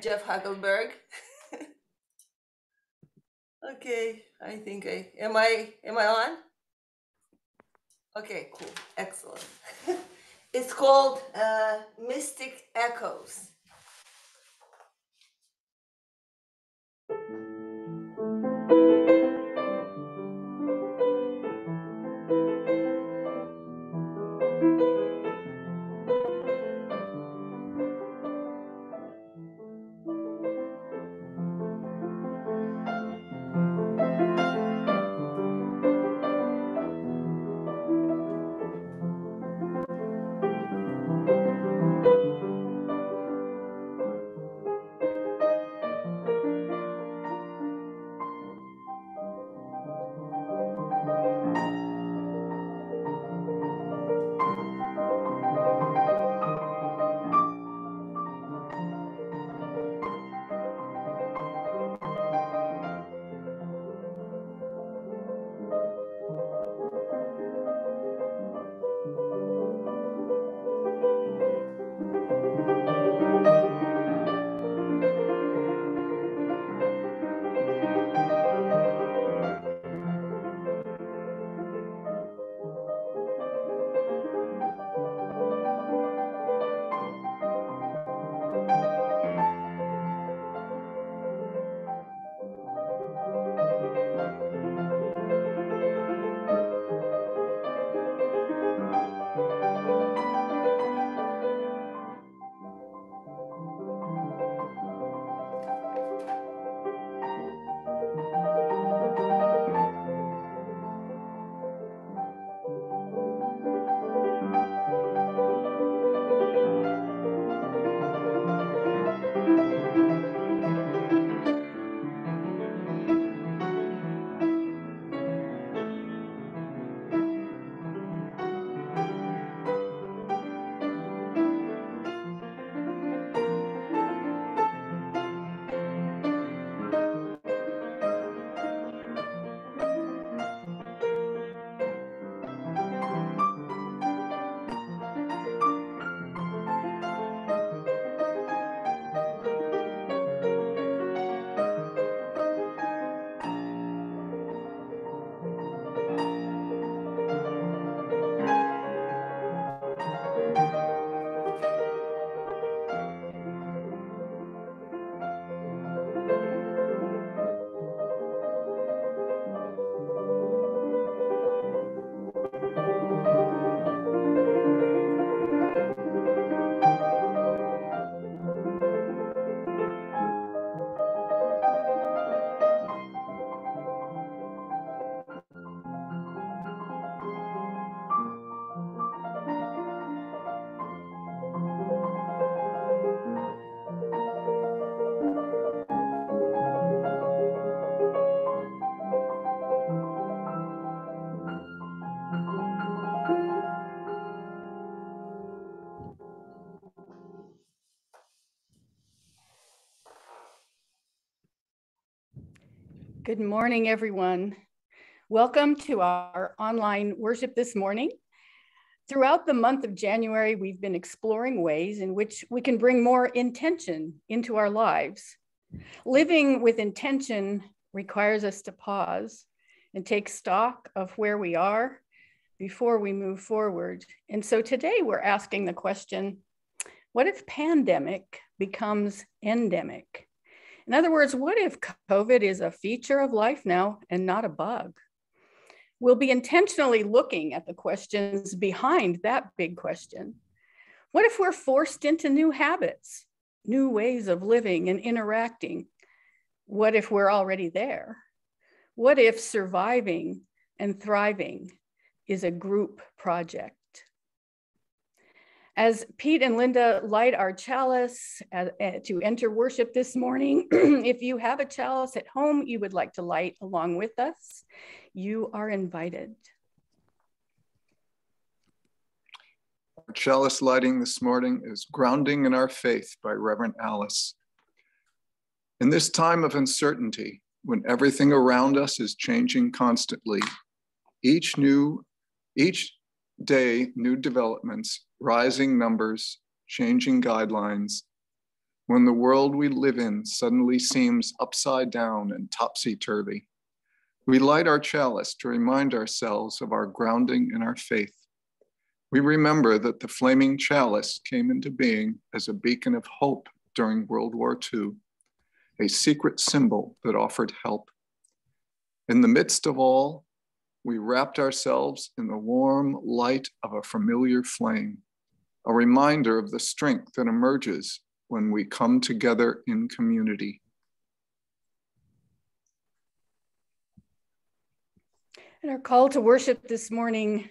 Jeff Hagelberg. Okay, I think am I on? Okay, cool, excellent. It's called Mystic Echoes. Good morning, everyone. Welcome to our online worship this morning. Throughout the month of January, we've been exploring ways in which we can bring more intention into our lives. Living with intention requires us to pause and take stock of where we are before we move forward. And so today we're asking the question, what if pandemic becomes endemic? In other words, what if COVID is a feature of life now and not a bug? We'll be intentionally looking at the questions behind that big question. What if we're forced into new habits, new ways of living and interacting? What if we're already there? What if surviving and thriving is a group project? As Pete and Lynda light our chalice to enter worship this morning, if you have a chalice at home you would like to light along with us, you are invited. Our chalice lighting this morning is Grounding in Our Faith by Reverend Alice. In this time of uncertainty, when everything around us is changing constantly, each day, new developments, rising numbers, changing guidelines, when the world we live in suddenly seems upside down and topsy-turvy, we light our chalice to remind ourselves of our grounding in our faith. We remember that the flaming chalice came into being as a beacon of hope during World War II, a secret symbol that offered help. In the midst of all, we wrapped ourselves in the warm light of a familiar flame, a reminder of the strength that emerges when we come together in community. And our call to worship this morning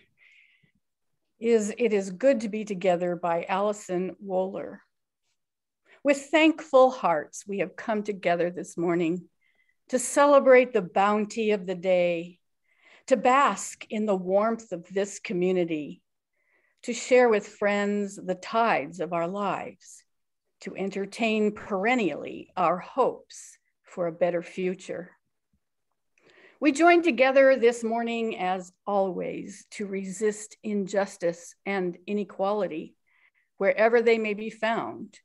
is "It is Good to Be Together" by Allison Wohler. With thankful hearts, we have come together this morning to celebrate the bounty of the day, to bask in the warmth of this community, to share with friends the tides of our lives, to entertain perennially our hopes for a better future. We join together this morning, as always, to resist injustice and inequality wherever they may be found.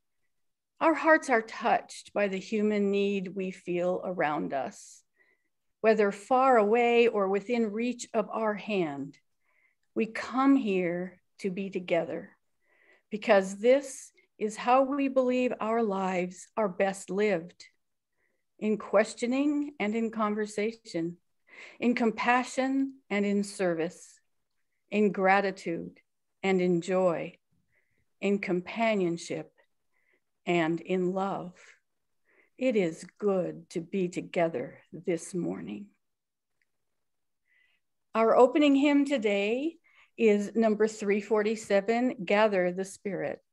Our hearts are touched by the human need we feel around us. Whether far away or within reach of our hand, we come here to be together because this is how we believe our lives are best lived: in questioning and in conversation, in compassion and in service, in gratitude and in joy, in companionship and in love. It is good to be together this morning. Our opening hymn today is number 347, "Gather the Spirit."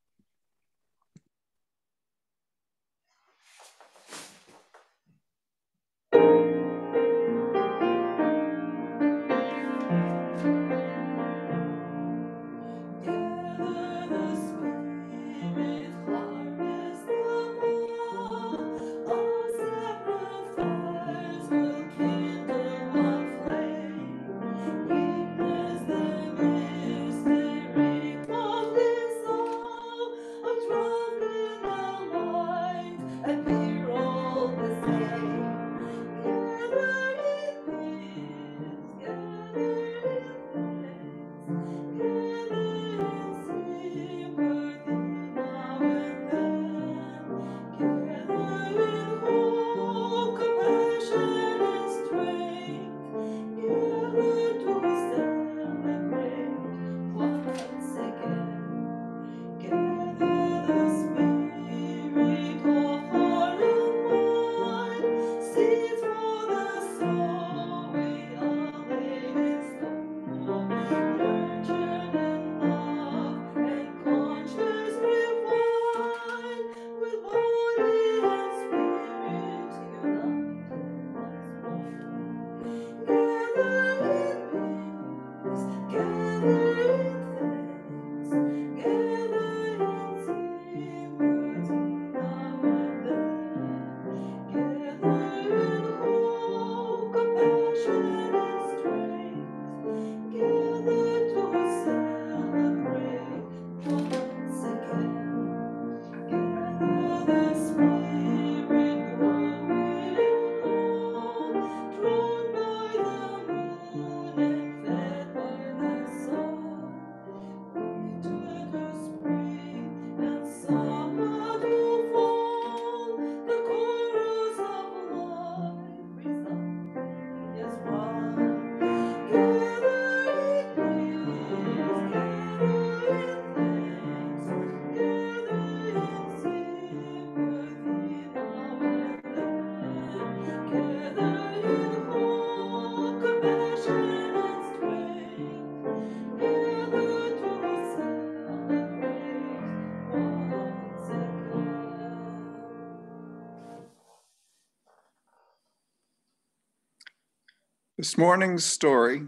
This morning's story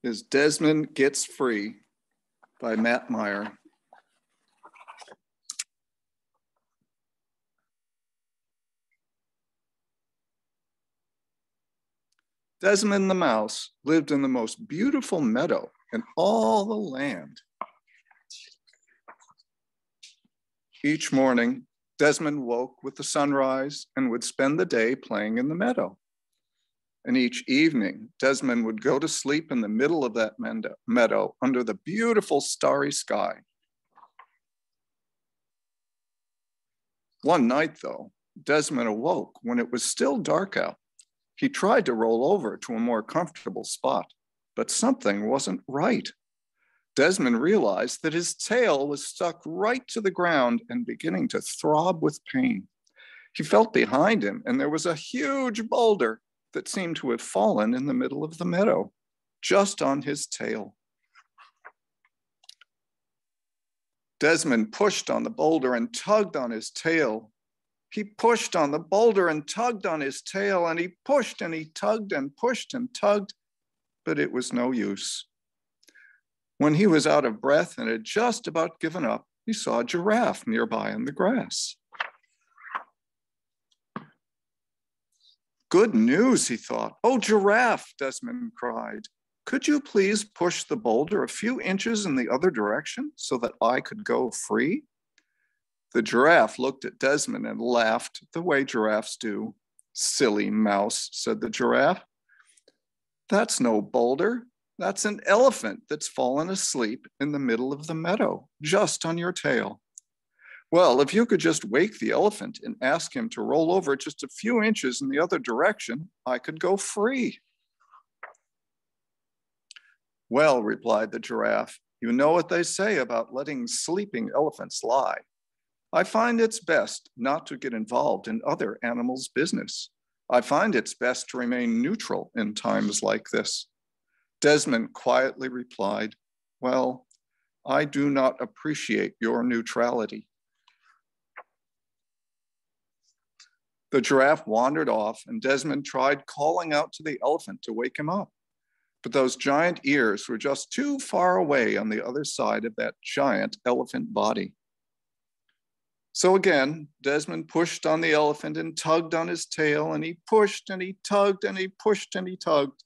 is Desmond Gets Free by Matt Meyer. Desmond the mouse lived in the most beautiful meadow in all the land. Each morning, Desmond woke with the sunrise and would spend the day playing in the meadow. And each evening, Desmond would go to sleep in the middle of that meadow under the beautiful starry sky. One night, though, Desmond awoke when it was still dark out. He tried to roll over to a more comfortable spot, but something wasn't right. Desmond realized that his tail was stuck right to the ground and beginning to throb with pain. He felt behind him, and there was a huge boulder that seemed to have fallen in the middle of the meadow, just on his tail. Desmond pushed on the boulder and tugged on his tail. He pushed on the boulder and tugged on his tail, and he pushed and he tugged and pushed and tugged, but it was no use. When he was out of breath and had just about given up, he saw a giraffe nearby in the grass. Good news, he thought. Oh, giraffe, Desmond cried. Could you please push the boulder a few inches in the other direction so that I could go free? The giraffe looked at Desmond and laughed the way giraffes do. Silly mouse, said the giraffe. That's no boulder. That's an elephant that's fallen asleep in the middle of the meadow, just on your tail. Well, if you could just wake the elephant and ask him to roll over just a few inches in the other direction, I could go free. Well, replied the giraffe, you know what they say about letting sleeping elephants lie. I find it's best not to get involved in other animals' business. I find it's best to remain neutral in times like this. Desmond quietly replied, well, I do not appreciate your neutrality. The giraffe wandered off, and Desmond tried calling out to the elephant to wake him up. But those giant ears were just too far away on the other side of that giant elephant body. So again, Desmond pushed on the elephant and tugged on his tail, and he pushed and he tugged and he pushed and he tugged.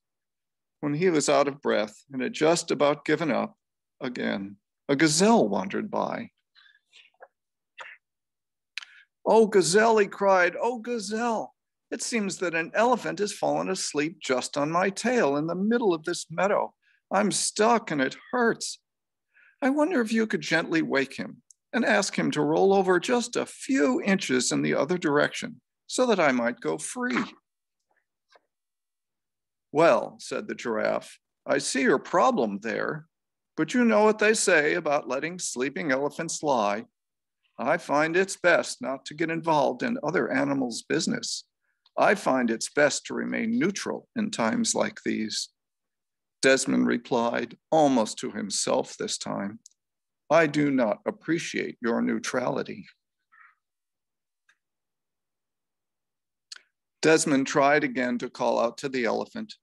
When he was out of breath and had just about given up, again, a gazelle wandered by. Oh, gazelle, he cried, oh, gazelle. It seems that an elephant has fallen asleep just on my tail in the middle of this meadow. I'm stuck and it hurts. I wonder if you could gently wake him and ask him to roll over just a few inches in the other direction so that I might go free. Well, said the giraffe, I see your problem there, but you know what they say about letting sleeping elephants lie. I find it's best not to get involved in other animals' business. I find it's best to remain neutral in times like these. Desmond replied, almost to himself this time, I do not appreciate your neutrality. Desmond tried again to call out to the elephant.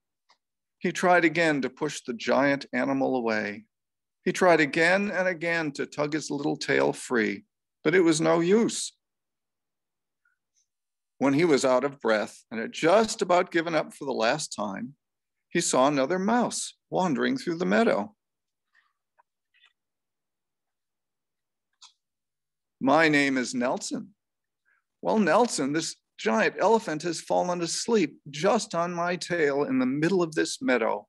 He tried again to push the giant animal away. He tried again and again to tug his little tail free, but it was no use. When he was out of breath and had just about given up for the last time, he saw another mouse wandering through the meadow. My name is Nelson. Well, Nelson, this giant elephant has fallen asleep just on my tail in the middle of this meadow.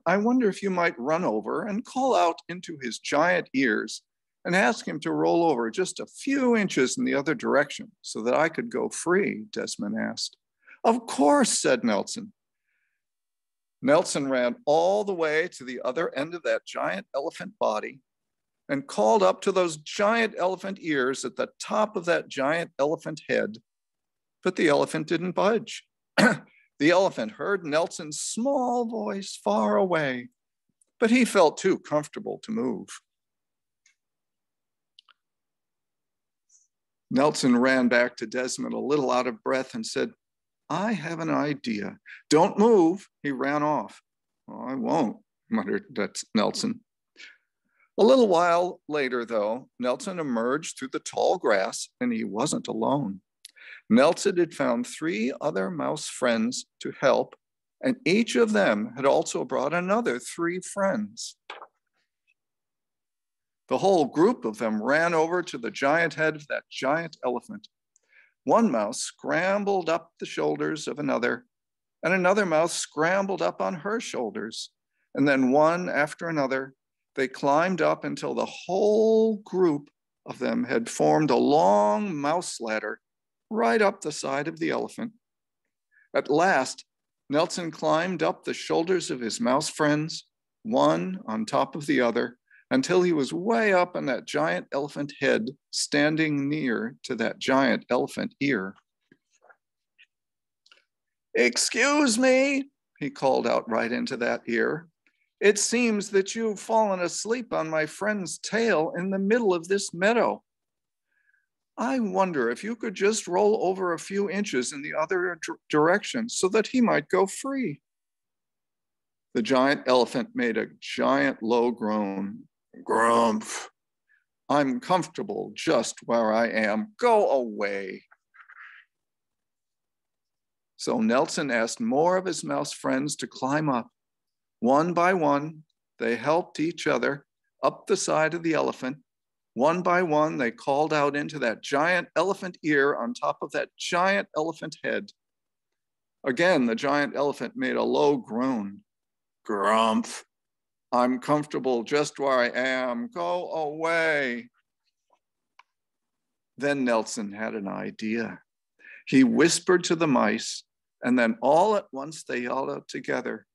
I wonder if you might run over and call out into his giant ears and ask him to roll over just a few inches in the other direction so that I could go free, Desmond asked. Of course, said Nelson. Nelson ran all the way to the other end of that giant elephant body and called up to those giant elephant ears at the top of that giant elephant head, but the elephant didn't budge. The elephant heard Nelson's small voice far away, but he felt too comfortable to move. Nelson ran back to Desmond a little out of breath and said, I have an idea. Don't move. He ran off. Oh, I won't, muttered Nelson. A little while later, though, Nelson emerged through the tall grass, and he wasn't alone. Nelson had found 3 other mouse friends to help, and each of them had also brought another 3 friends. The whole group of them ran over to the giant head of that giant elephant. One mouse scrambled up the shoulders of another, and another mouse scrambled up on her shoulders. And then one after another, they climbed up until the whole group of them had formed a long mouse ladder right up the side of the elephant. At last, Nelson climbed up the shoulders of his mouse friends, one on top of the other, until he was way up on that giant elephant head, standing near to that giant elephant ear. "Excuse me," he called out right into that ear. "It seems that you've fallen asleep on my friend's tail in the middle of this meadow. I wonder if you could just roll over a few inches in the other direction so that he might go free." The giant elephant made a giant low groan. "Grumph. I'm comfortable just where I am. Go away." So Nelson asked more of his mouse friends to climb up. One by one, they helped each other up the side of the elephant. One by one, they called out into that giant elephant ear on top of that giant elephant head. Again, the giant elephant made a low groan. "Grumph. I'm comfortable just where I am. Go away." Then Nelson had an idea. He whispered to the mice, and then all at once they yelled out together,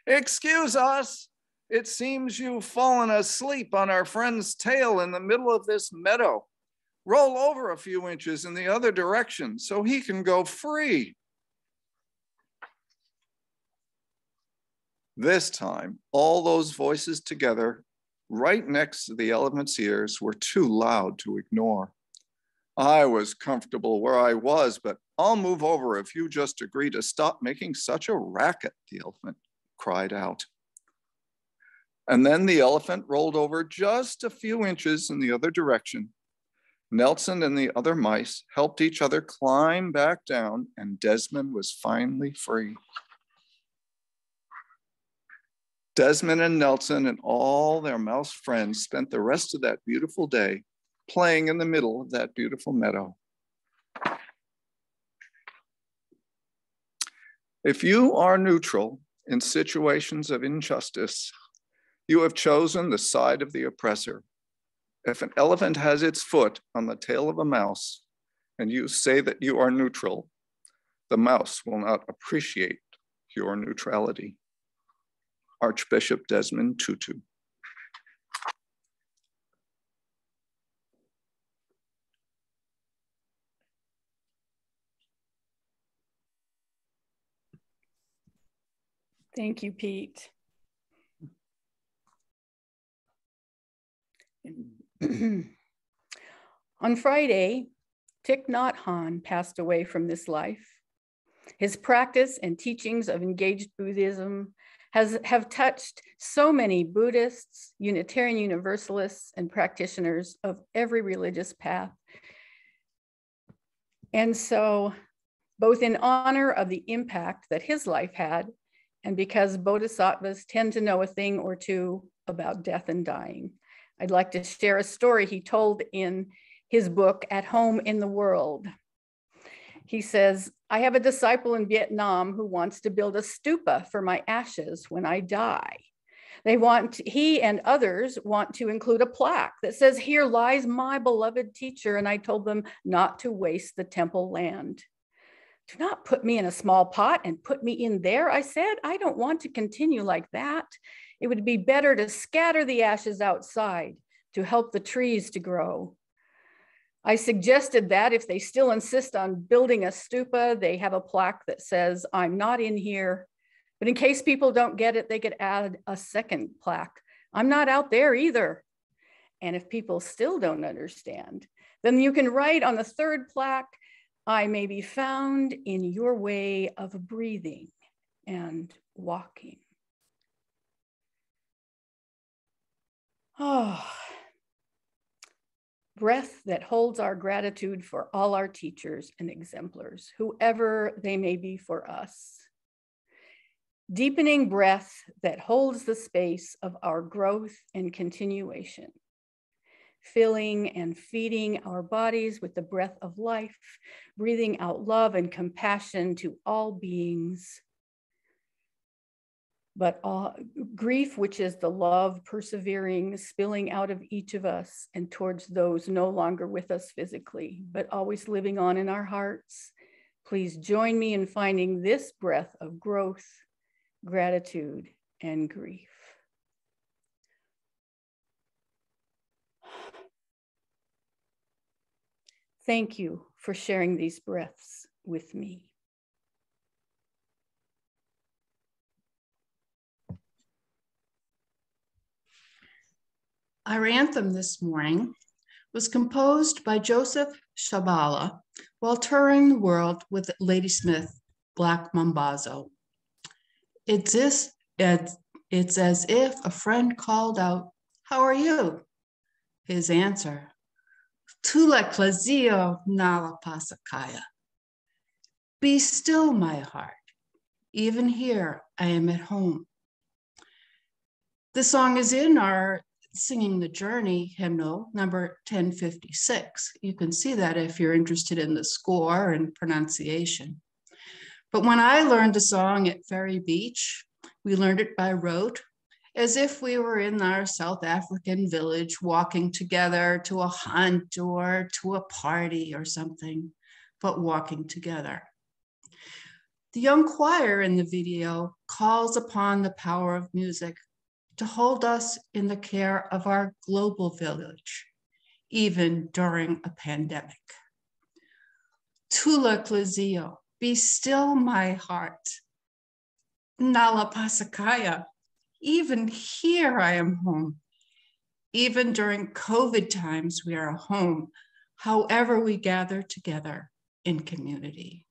"Excuse us. It seems you've fallen asleep on our friend's tail in the middle of this meadow. Roll over a few inches in the other direction so he can go free." This time, all those voices together, right next to the elephant's ears, were too loud to ignore. "I was comfortable where I was, but I'll move over if you just agree to stop making such a racket," the elephant cried out. And then the elephant rolled over just a few inches in the other direction. Nelson and the other mice helped each other climb back down, and Desmond was finally free. Desmond and Nelson and all their mouse friends spent the rest of that beautiful day playing in the middle of that beautiful meadow. If you are neutral in situations of injustice, you have chosen the side of the oppressor. If an elephant has its foot on the tail of a mouse and you say that you are neutral, the mouse will not appreciate your neutrality. Archbishop Desmond Tutu. Thank you, Pete. On Friday, Thich Nhat Hanh passed away from this life. His practice and teachings of engaged Buddhism have touched so many Buddhists, Unitarian Universalists, and practitioners of every religious path. And so, both in honor of the impact that his life had, and because bodhisattvas tend to know a thing or two about death and dying, I'd like to share a story he told in his book, At Home in the World. He says, "I have a disciple in Vietnam who wants to build a stupa for my ashes when I die. He and others want to include a plaque that says, 'Here lies my beloved teacher,' and I told them not to waste the temple land. 'Do not put me in a small pot and put me in there,' I said. 'I don't want to continue like that. It would be better to scatter the ashes outside to help the trees to grow.' I suggested that if they still insist on building a stupa, they have a plaque that says, 'I'm not in here.' But in case people don't get it, they could add a second plaque. 'I'm not out there either.' And if people still don't understand, then you can write on the third plaque, 'I may be found in your way of breathing and walking.'" Oh, breath that holds our gratitude for all our teachers and exemplars, whoever they may be for us. Deepening breath that holds the space of our growth and continuation. filling and feeding our bodies with the breath of life, breathing out love and compassion to all beings. But grief, which is the love persevering, spilling out of each of us and towards those no longer with us physically, but always living on in our hearts. Please join me in finding this breath of growth, gratitude, and grief. Thank you for sharing these breaths with me. Our anthem this morning was composed by Joseph Shabala while touring the world with Ladysmith Black Mambazo. It's as if a friend called out, "How are you?" His answer, "Tu l'ecclesia nala pasakaya." Be still, my heart. Even here, I am at home. The song is in our Singing the Journey hymnal, number 1056. You can see that if you're interested in the score and pronunciation. But when I learned the song at Ferry Beach, we learned it by rote, as if we were in our South African village walking together to a hunt or to a party or something, but walking together. The young choir in the video calls upon the power of music to hold us in the care of our global village, even during a pandemic. Tu l'ecclesia, be still, my heart. Nala pasakaya, even here I am home. Even during COVID times, we are home, however we gather together in community.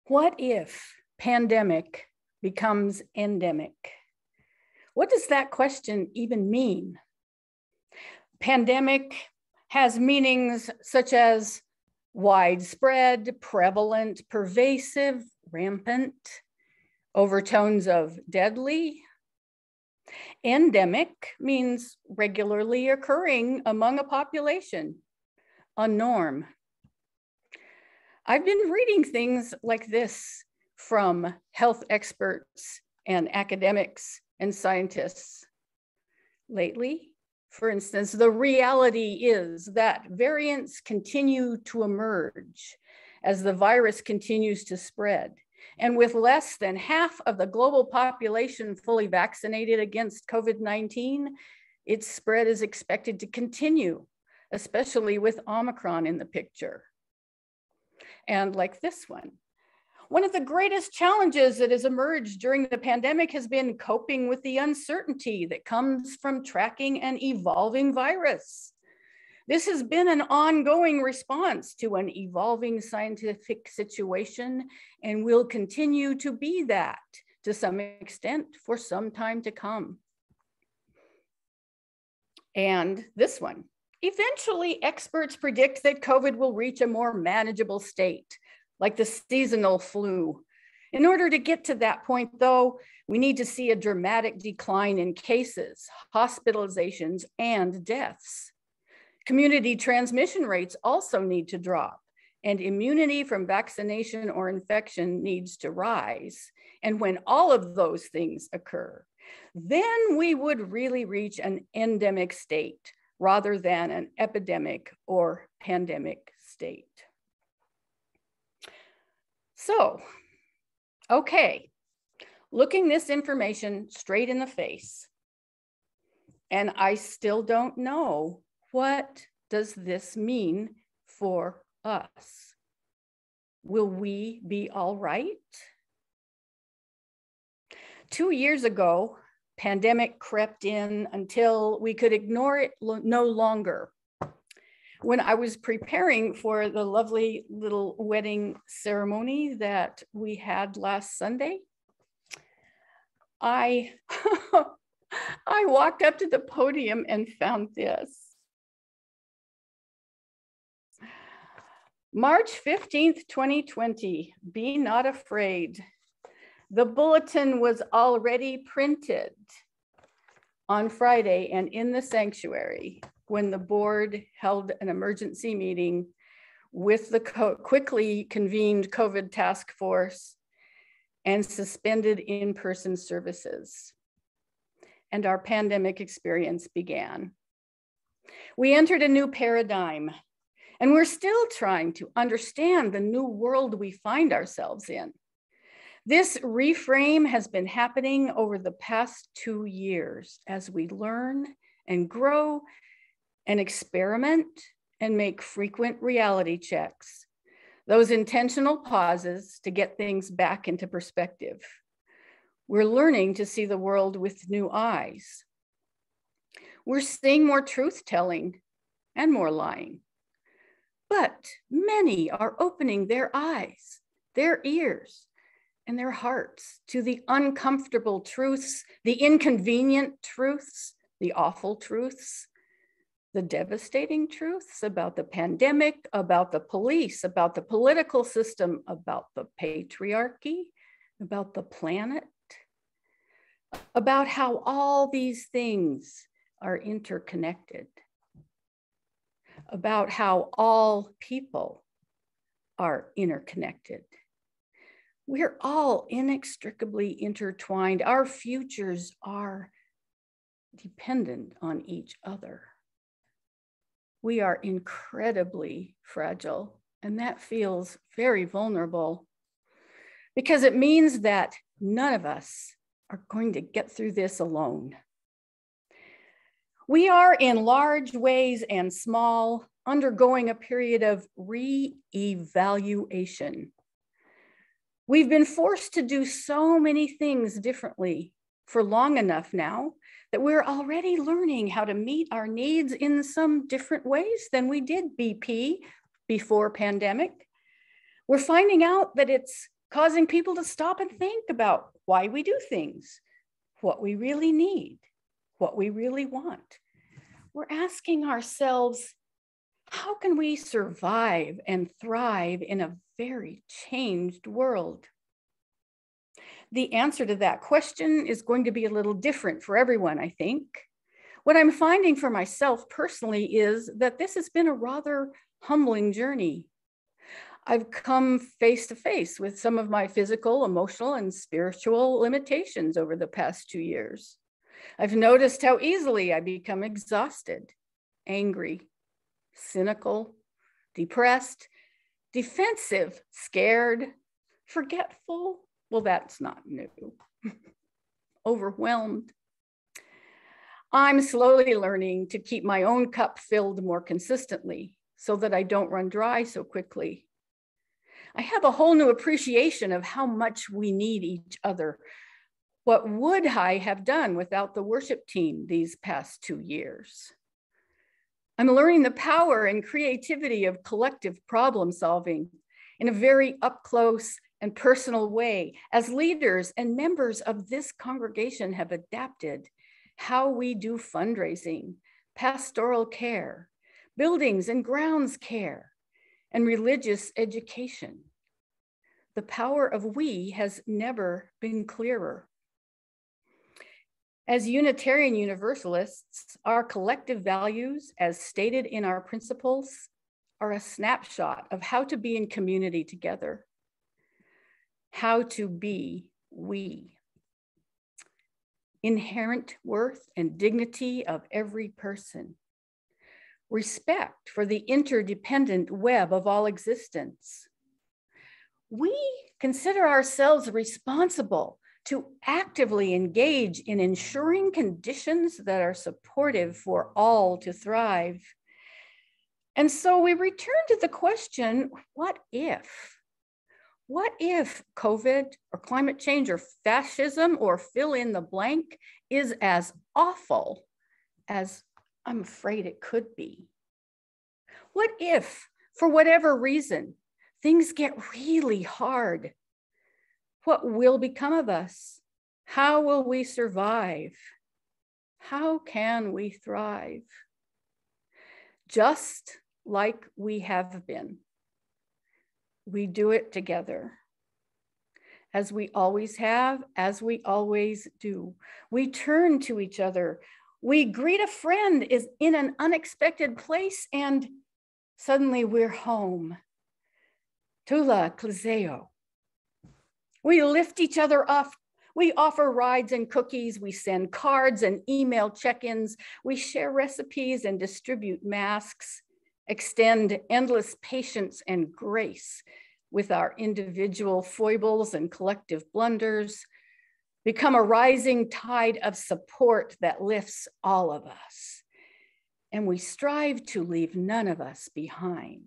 What if pandemic becomes endemic? What does that question even mean? Pandemic has meanings such as widespread, prevalent, pervasive, rampant, overtones of deadly. Endemic means regularly occurring among a population, a norm. I've been reading things like this from health experts and academics and scientists lately. For instance, the reality is that variants continue to emerge as the virus continues to spread. And with less than half of the global population fully vaccinated against COVID-19, its spread is expected to continue, especially with Omicron in the picture. And like this one of the greatest challenges that has emerged during the pandemic has been coping with the uncertainty that comes from tracking an evolving virus. This has been an ongoing response to an evolving scientific situation and will continue to be that to some extent for some time to come. And this one, eventually experts predict that COVID will reach a more manageable state, like the seasonal flu. In order to get to that point though, we need to see a dramatic decline in cases, hospitalizations, and deaths. Community transmission rates also need to drop, and immunity from vaccination or infection needs to rise. And when all of those things occur, then we would really reach an endemic state rather than an epidemic or pandemic state. So, okay, looking this information straight in the face, and I still don't know, what does this mean for us? Will we be all right? 2 years ago, pandemic crept in until we could ignore it no longer. When I was preparing for the lovely little wedding ceremony that we had last Sunday, I walked up to the podium and found this. March 15th, 2020, be not afraid. The bulletin was already printed on Friday and in the sanctuary when the board held an emergency meeting with the quickly convened COVID task force and suspended in-person services. And our pandemic experience began. We entered a new paradigm, and we're still trying to understand the new world we find ourselves in. This reframe has been happening over the past 2 years as we learn and grow and experiment and make frequent reality checks, those intentional pauses to get things back into perspective. We're learning to see the world with new eyes. We're seeing more truth-telling and more lying. But many are opening their eyes, their ears, and their hearts to the uncomfortable truths, the inconvenient truths, the awful truths, the devastating truths about the pandemic, about the police, about the political system, about the patriarchy, about the planet, about how all these things are interconnected, about how all people are interconnected. We're all inextricably intertwined. Our futures are dependent on each other. We are incredibly fragile, and that feels very vulnerable because it means that none of us are going to get through this alone. We are in large ways and small undergoing a period of re-evaluation. We've been forced to do so many things differently for long enough now that we're already learning how to meet our needs in some different ways than we did BP before pandemic. We're finding out that it's causing people to stop and think about why we do things, what we really need, what we really want. We're asking ourselves, how can we survive and thrive in a very changed world? The answer to that question is going to be a little different for everyone, I think. What I'm finding for myself personally is that this has been a rather humbling journey. I've come face to face with some of my physical, emotional, and spiritual limitations over the past 2 years. I've noticed how easily I become exhausted, angry, cynical, depressed, defensive, scared, forgetful. Well, that's not new. Overwhelmed. I'm slowly learning to keep my own cup filled more consistently so that I don't run dry so quickly. I have a whole new appreciation of how much we need each other. What would I have done without the worship team these past 2 years? I'm learning the power and creativity of collective problem solving in a very up close and personal way as leaders and members of this congregation have adapted how we do fundraising, pastoral care, buildings and grounds care, and religious education. The power of we has never been clearer. As Unitarian Universalists, our collective values, as stated in our principles, are a snapshot of how to be in community together, how to be we. Inherent worth and dignity of every person. Respect for the interdependent web of all existence. We consider ourselves responsible to actively engage in ensuring conditions that are supportive for all to thrive. And so we return to the question, what if? What if COVID or climate change or fascism or fill in the blank is as awful as I'm afraid it could be? What if, for whatever reason, things get really hard? What will become of us? How will we survive? How can we thrive? Just like we have been. We do it together. As we always have, as we always do. We turn to each other. We greet a friend is in an unexpected place and suddenly we're home. Tula Klizeo. We lift each other up. We offer rides and cookies. We send cards and email check-ins. We share recipes and distribute masks, extend endless patience and grace with our individual foibles and collective blunders, become a rising tide of support that lifts all of us. And we strive to leave none of us behind.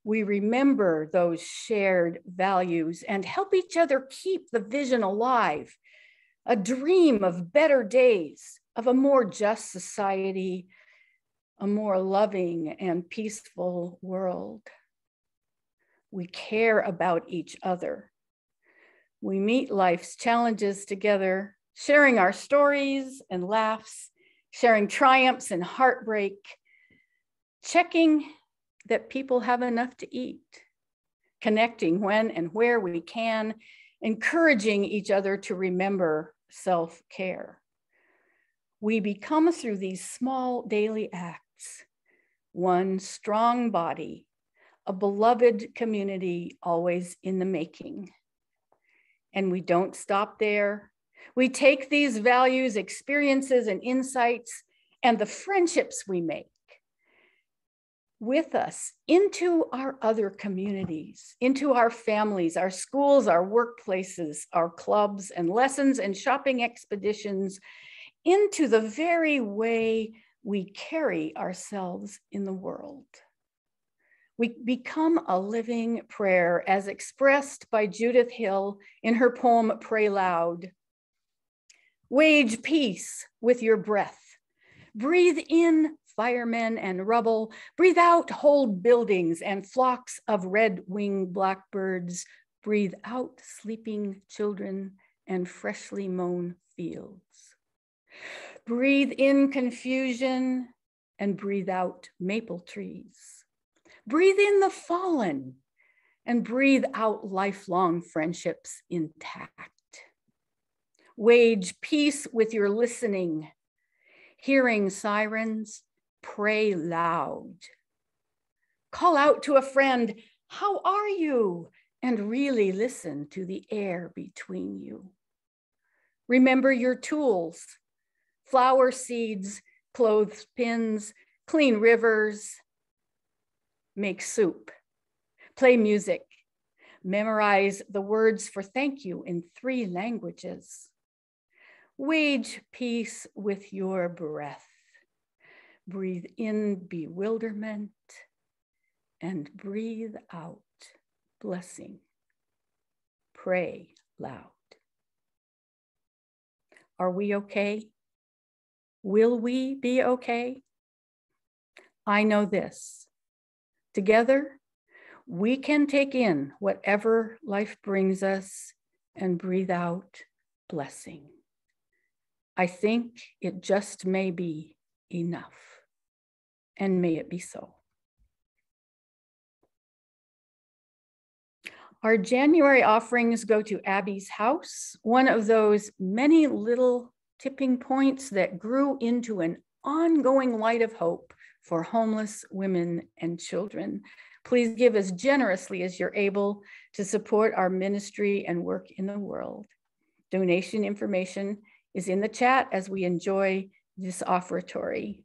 We remember those shared values and help each other keep the vision alive, a dream of better days, of a more just society, a more loving and peaceful world. We care about each other. We meet life's challenges together, sharing our stories and laughs, sharing triumphs and heartbreak, checking that people have enough to eat, connecting when and where we can, encouraging each other to remember self-care. We become, through these small daily acts, one strong body, a beloved community always in the making. And we don't stop there. We take these values, experiences, and insights, and the friendships we make with us into our other communities, into our families, our schools, our workplaces, our clubs and lessons and shopping expeditions, into the very way we carry ourselves in the world. We become a living prayer as expressed by Judith Hill in her poem, Pray Loud. Wage peace with your breath. Breathe in firemen and rubble. Breathe out whole buildings and flocks of red-winged blackbirds. Breathe out sleeping children and freshly mown fields. Breathe in confusion and breathe out maple trees. Breathe in the fallen and breathe out lifelong friendships intact. Wage peace with your listening. Hearing sirens, pray loud. Call out to a friend, how are you? And really listen to the air between you. Remember your tools, flower seeds, clothespins, clean rivers. Make soup, play music, memorize the words for thank you in 3 languages. Wage peace with your breath. Breathe in bewilderment and breathe out blessing. Pray loud. Are we okay? Will we be okay? I know this. Together, we can take in whatever life brings us and breathe out blessing. I think it just may be enough, and may it be so. Our January offerings go to Abby's house, one of those many little tipping points that grew into an ongoing light of hope for homeless women and children. Please give as generously as you're able to support our ministry and work in the world. Donation information is in the chat as we enjoy this offertory.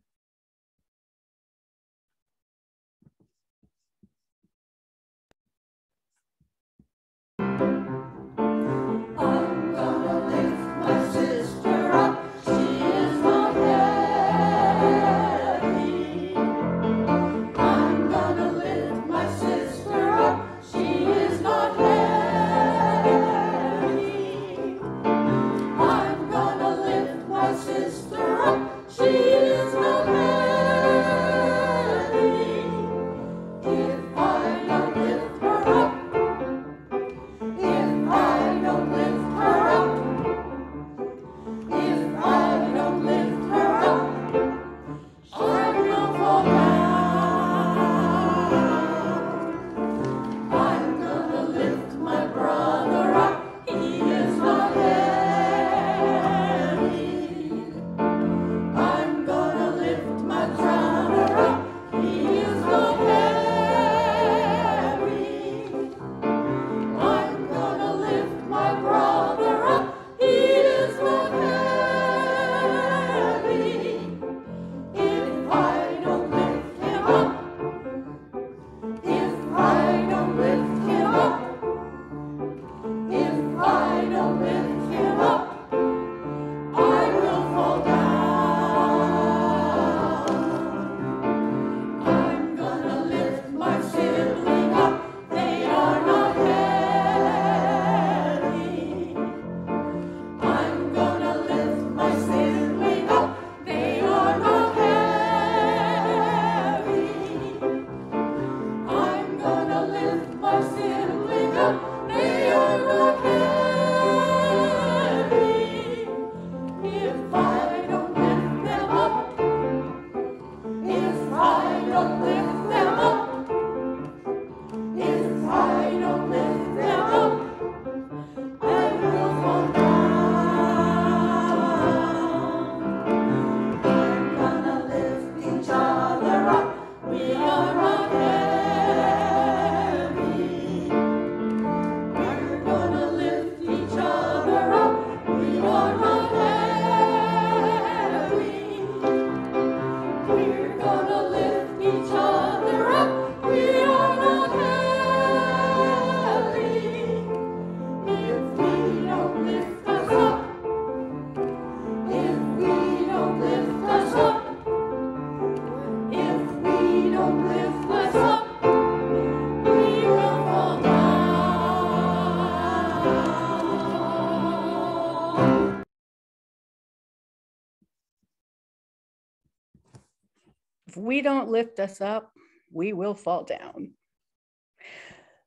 If we don't lift us up, we will fall down.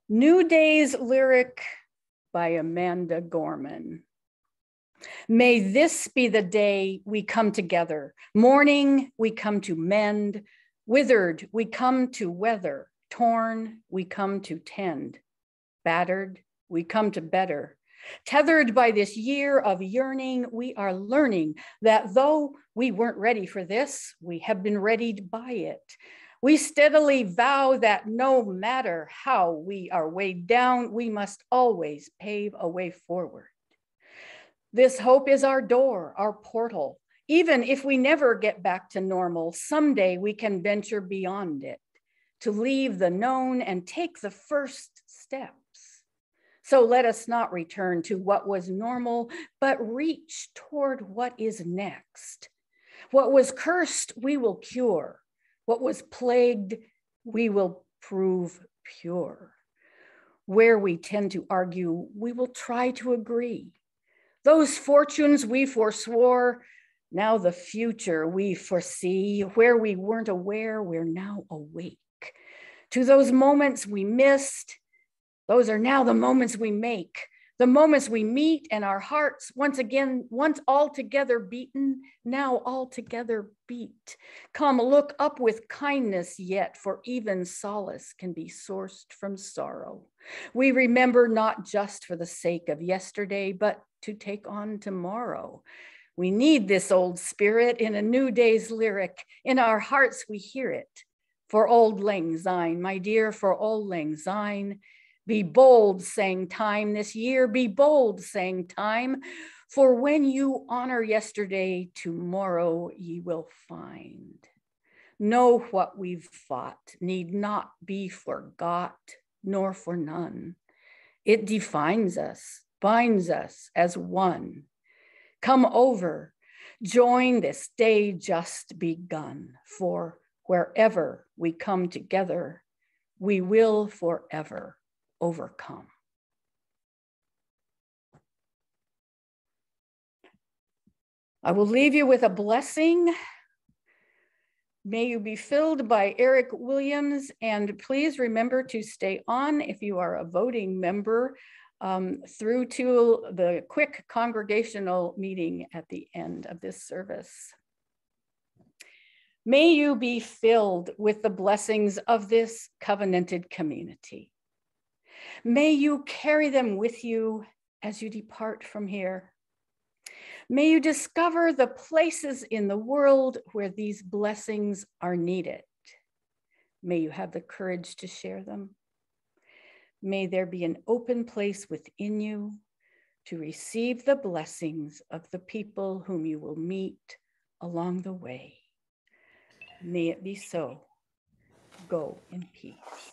New Day's lyric by Amanda Gorman. May this be the day we come together. Mourning, we come to mend. Withered, we come to weather. Torn, we come to tend. Battered, we come to better. Tethered by this year of yearning, we are learning that though we weren't ready for this, we have been readied by it. We steadily vow that no matter how we are weighed down, we must always pave a way forward. This hope is our door, our portal. Even if we never get back to normal, someday we can venture beyond it, to leave the known and take the first steps. So let us not return to what was normal, but reach toward what is next. What was cursed, we will cure. What was plagued, we will prove pure. Where we tend to argue, we will try to agree. Those fortunes we forswore, now the future we foresee. Where we weren't aware, we're now awake. To those moments we missed, those are now the moments we make. The moments we meet and our hearts once all together beaten, now all together beat. Come, look up with kindness yet, for even solace can be sourced from sorrow. We remember not just for the sake of yesterday, but to take on tomorrow. We need this old spirit in a new day's lyric. In our hearts we hear it. For auld lang syne, my dear, for auld lang syne. Be bold, sang time this year, be bold, sang time. For when you honor yesterday, tomorrow ye will find. Know what we've fought need not be forgot, nor for none. It defines us, binds us as one. Come over, join this day just begun, for wherever we come together, we will forever overcome. I will leave you with a blessing. May you be filled by Eric Williams, and please remember to stay on if you are a voting member through to the quick congregational meeting at the end of this service. May you be filled with the blessings of this covenanted community. May you carry them with you as you depart from here. May you discover the places in the world where these blessings are needed. May you have the courage to share them. May there be an open place within you to receive the blessings of the people whom you will meet along the way. May it be so. Go in peace.